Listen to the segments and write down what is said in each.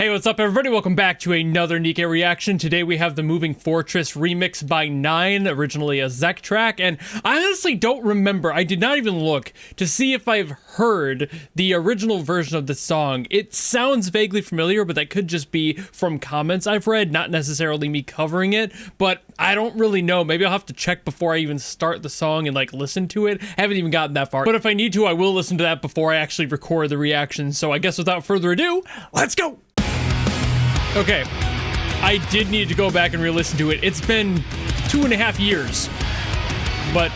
Hey, what's up everybody? Welcome back to another NIKKE reaction. Today we have the Moving Fortress remix by NieN, originally a zekk track, and I honestly don't remember, I did not even look to see if I've heard the original version of the song. It sounds vaguely familiar, but that could just be from comments I've read, not necessarily me covering it, but I don't really know. Maybe I'll have to check before I even start the song and like listen to it. I haven't even gotten that far, but if I need to, I will listen to that before I actually record the reaction. So I guess without further ado, let's go! Okay, I did need to go back and re-listen to it. It's been 2.5 years, but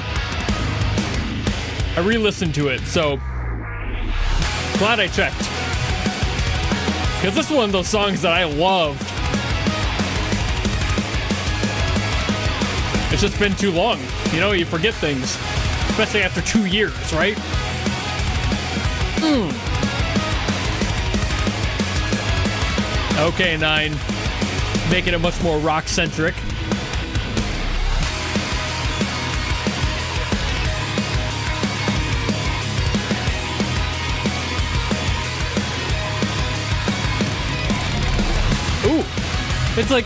I re-listened to it, so glad I checked. Because this is one of those songs that I loved. It's just been too long. You know, you forget things, especially after 2 years, right? Okay, NieN, making it much more rock-centric. Ooh, it's like,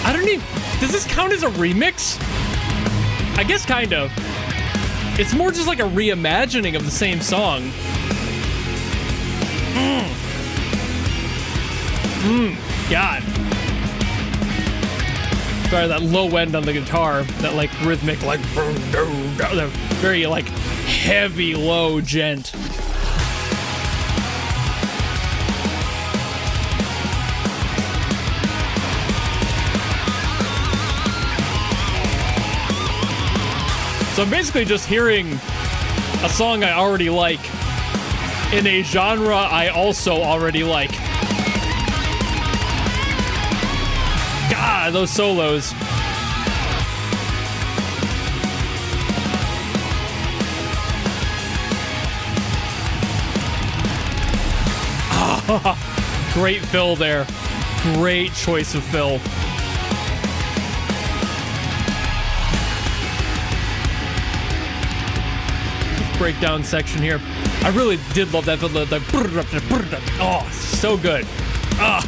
I don't even, does this count as a remix? I guess kind of. It's more just like a reimagining of the same song. God. Sorry, that low end on the guitar, that like rhythmic, like very like heavy low gent. So I'm basically just hearing a song I already like in a genre I also already like. God, those solos. Great fill there. Great choice of fill. Breakdown section here. I really did love that. Oh, so good. Oh,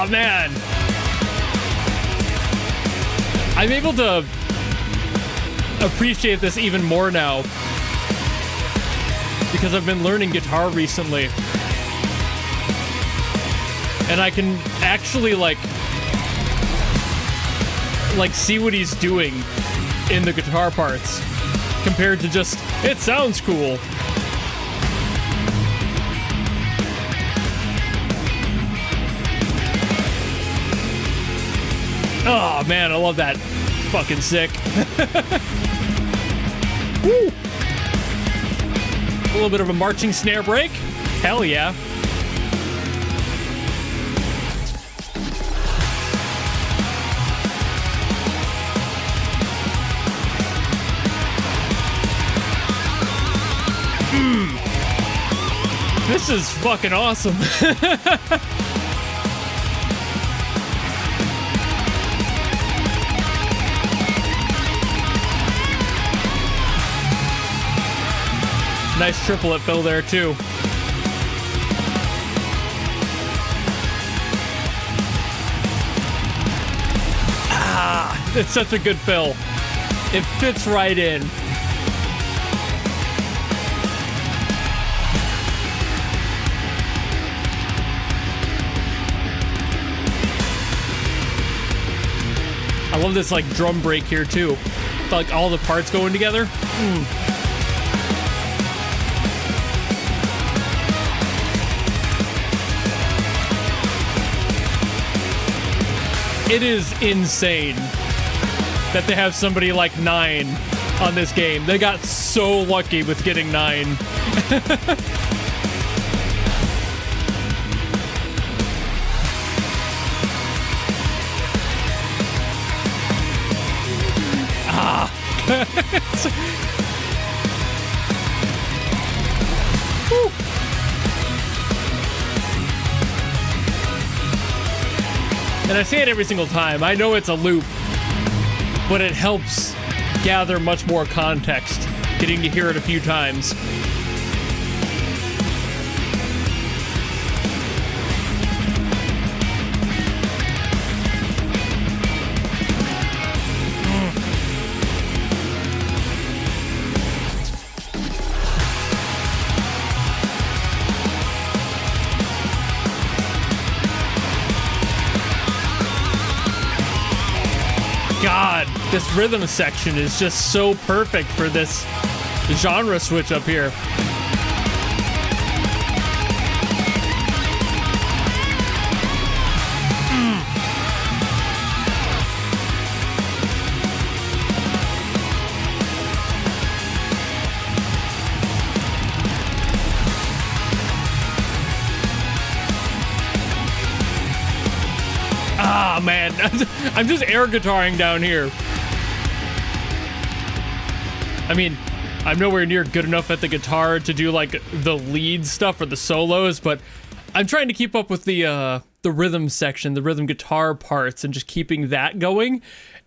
man. I'm able to appreciate this even more now because I've been learning guitar recently, and I can actually like see what he's doing in the guitar parts compared to just it sounds cool. Oh man, I love that. Fucking sick. Woo. A little bit of a marching snare break. Hell yeah. This is fucking awesome. Nice triplet fill there, too. Ah, it's such a good fill. It fits right in. I love this, like, drum break here, too. Like, all the parts going together. It is insane that they have somebody like NieN on this game. They got so lucky with getting NieN. Woo. And I say it every single time. I know it's a loop, but it helps gather much more context, getting to hear it a few times. God, this rhythm section is just so perfect for this genre switch up here. Ah, man, I'm just air guitaring down here. I mean, I'm nowhere near good enough at the guitar to do like the lead stuff or the solos, but I'm trying to keep up with the rhythm section, the rhythm guitar parts, and just keeping that going.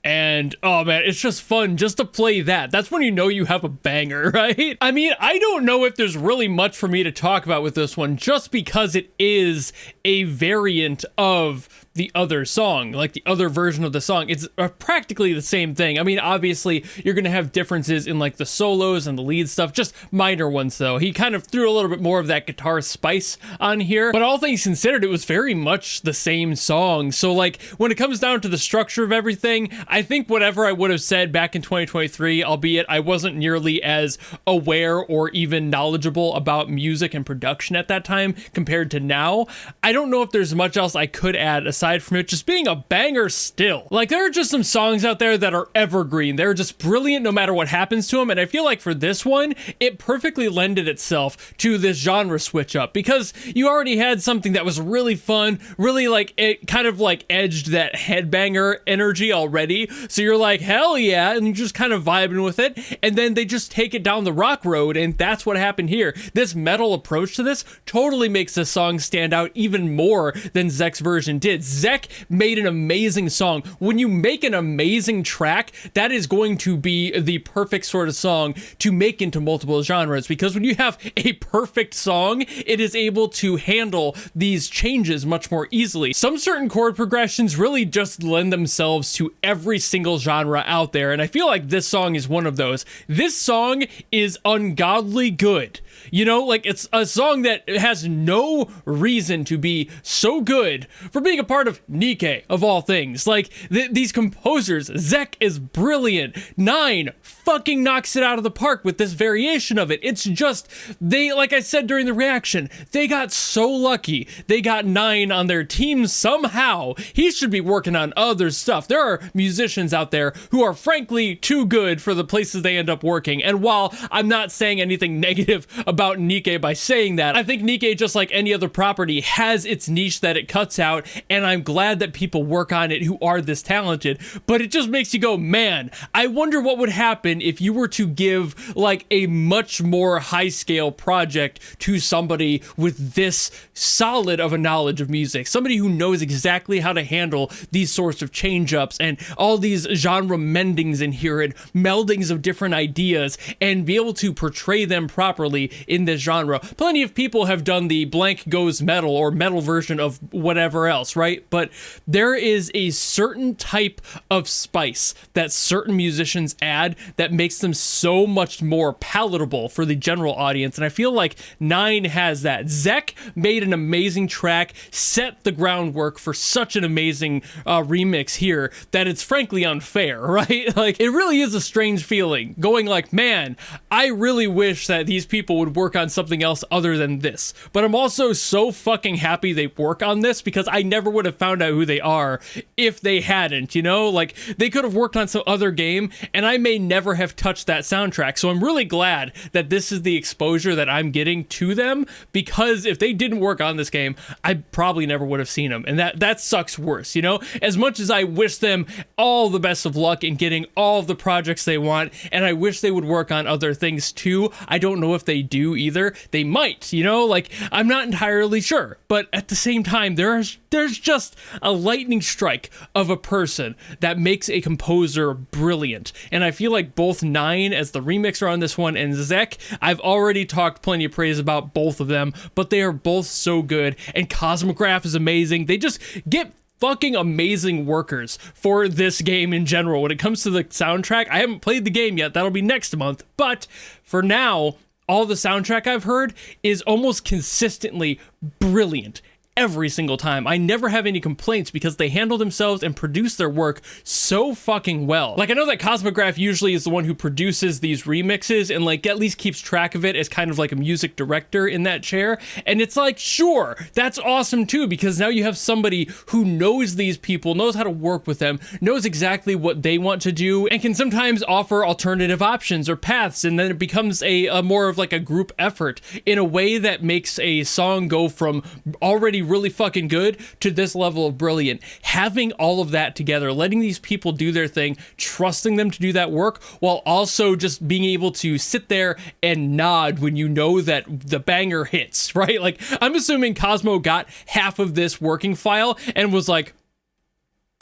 And oh man, it's just fun just to play that. That's when you know you have a banger, right? I mean, I don't know if there's really much for me to talk about with this one, just because it is a variant of the other song, like the other version of the song. It's practically the same thing. I mean, obviously you're gonna have differences in like the solos and the lead stuff, just minor ones though. He kind of threw a little bit more of that guitar spice on here, but all things considered, it was very much the same song. So like when it comes down to the structure of everything, I think whatever I would have said back in 2023, albeit I wasn't nearly as aware or even knowledgeable about music and production at that time compared to now, I don't know if there's much else I could add aside from it just being a banger still. Like, there are just some songs out there that are evergreen. They're just brilliant no matter what happens to them, and I feel like for this one, it perfectly lended itself to this genre switch up, because you already had something that was really fun, really like, it kind of like edged that headbanger energy already, so you're like, hell yeah, and you're just kind of vibing with it, and then they just take it down the rock road, and that's what happened here. This metal approach to this totally makes this song stand out even more than Zekk's version did. Zekk made an amazing song. When you make an amazing track, that is going to be the perfect sort of song to make into multiple genres, because when you have a perfect song, it is able to handle these changes much more easily. Some certain chord progressions really just lend themselves to every single genre out there, and I feel like this song is one of those. This song is ungodly good. You know, like, it's a song that has no reason to be so good for being a part of NIKKE, of all things. Like, these composers, Zekk is brilliant. NieN fucking knocks it out of the park with this variation of it. It's just, they, like I said during the reaction, they got so lucky. They got NieN on their team somehow. He should be working on other stuff. There are musicians out there who are frankly too good for the places they end up working. And while I'm not saying anything negative about NIKKE by saying that, I think NIKKE, just like any other property, has its niche that it cuts out, and I'm glad that people work on it who are this talented, but it just makes you go, man, I wonder what would happen if you were to give like a much more high scale project to somebody with this solid of a knowledge of music, somebody who knows exactly how to handle these sorts of change ups and all these genre mendings in here and meldings of different ideas, and be able to portray them properly in this genre. Plenty of people have done the blank goes metal or metal version of whatever else, right? But there is a certain type of spice that certain musicians add that makes them so much more palatable for the general audience, and I feel like NieN has that. Zekk made an amazing track, set the groundwork for such an amazing remix here that it's frankly unfair, right? Like, it really is a strange feeling going like, man, I really wish that these people would work on something else other than this, but I'm also so fucking happy they work on this, because I never would have found out who they are if they hadn't, you know? Like, they could have worked on some other game and I may never have touched that soundtrack. So I'm really glad that this is the exposure that I'm getting to them, because if they didn't work on this game, I probably never would have seen them, and that sucks worse, you know? As much as I wish them all the best of luck in getting all of the projects they want, and I wish they would work on other things too, I don't know if they do either. They might, you know, like, I'm not entirely sure, but at the same time, there's just a lightning strike of a person that makes a composer brilliant. And I feel like both NieN as the remixer on this one and Zekk, I've already talked plenty of praise about both of them, but they are both so good. And Cosmograph is amazing. They just get fucking amazing workers for this game in general. When it comes to the soundtrack, I haven't played the game yet. That'll be next month. But for now, all the soundtrack I've heard is almost consistently brilliant. Every single time. I never have any complaints because they handle themselves and produce their work so fucking well. Like, I know that Cosmograph usually is the one who produces these remixes and like at least keeps track of it as kind of like a music director in that chair. And it's like, sure, that's awesome too, because now you have somebody who knows these people, knows how to work with them, knows exactly what they want to do, and can sometimes offer alternative options or paths, and then it becomes a more of like a group effort in a way that makes a song go from already really fucking good to this level of brilliant. Having all of that together, letting these people do their thing, trusting them to do that work, while also just being able to sit there and nod when you know that the banger hits, right? Like, I'm assuming Cosmo got half of this working file and was like,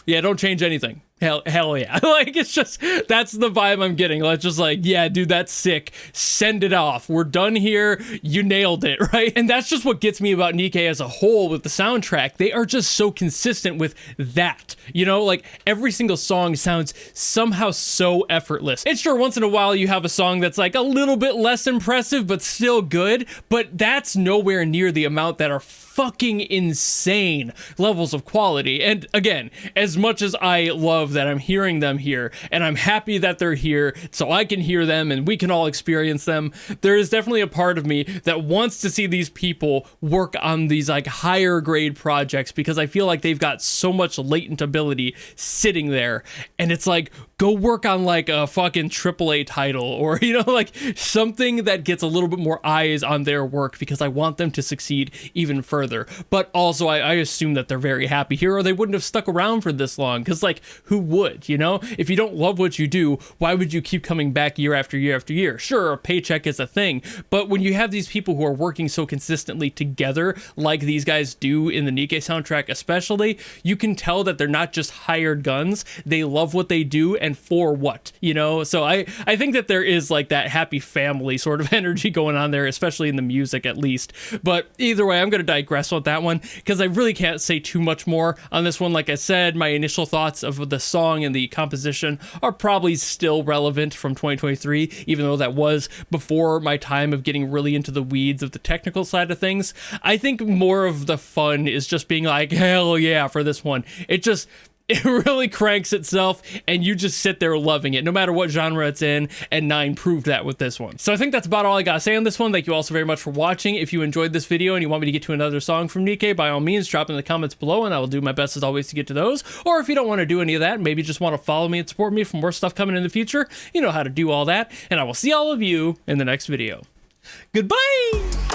yeah, don't change anything. Hell yeah. Like, it's just, that's the vibe I'm getting. Like, just like, yeah, dude, that's sick. Send it off. We're done here. You nailed it, right? And that's just what gets me about NIKKE as a whole with the soundtrack. They are just so consistent with that. You know, like, every single song sounds somehow so effortless. And sure, once in a while you have a song that's like a little bit less impressive, but still good. But that's nowhere near the amount that are fucking insane levels of quality. And again, as much as I love that I'm hearing them here, and I'm happy that they're here so I can hear them and we can all experience them, there is definitely a part of me that wants to see these people work on these like higher grade projects, because I feel like they've got so much latent ability sitting there, and it's like, go work on like a fucking AAA title, or, you know, like something that gets a little bit more eyes on their work, because I want them to succeed even further. But also I assume that they're very happy here, or they wouldn't have stuck around for this long, because like, who would, you know? If you don't love what you do, why would you keep coming back year after year after year? Sure, a paycheck is a thing, but when you have these people who are working so consistently together, like these guys do in the NIKKE soundtrack especially, you can tell that they're not just hired guns. They love what they do, and for what, you know? So I think that there is like that happy family sort of energy going on there, especially in the music at least. But either way, I'm going to digress on that one, because I really can't say too much more on this one. Like I said, my initial thoughts of the song and the composition are probably still relevant from 2023, even though that was before my time of getting really into the weeds of the technical side of things. I think more of the fun is just being like, hell yeah, for this one. It really cranks itself, and you just sit there loving it, no matter what genre it's in, and NieN proved that with this one. So I think that's about all I gotta say on this one. Thank you all so very much for watching. If you enjoyed this video and you want me to get to another song from NIKKE, by all means, drop in the comments below, and I will do my best as always to get to those. Or if you don't want to do any of that, maybe just want to follow me and support me for more stuff coming in the future, you know how to do all that, and I will see all of you in the next video. Goodbye!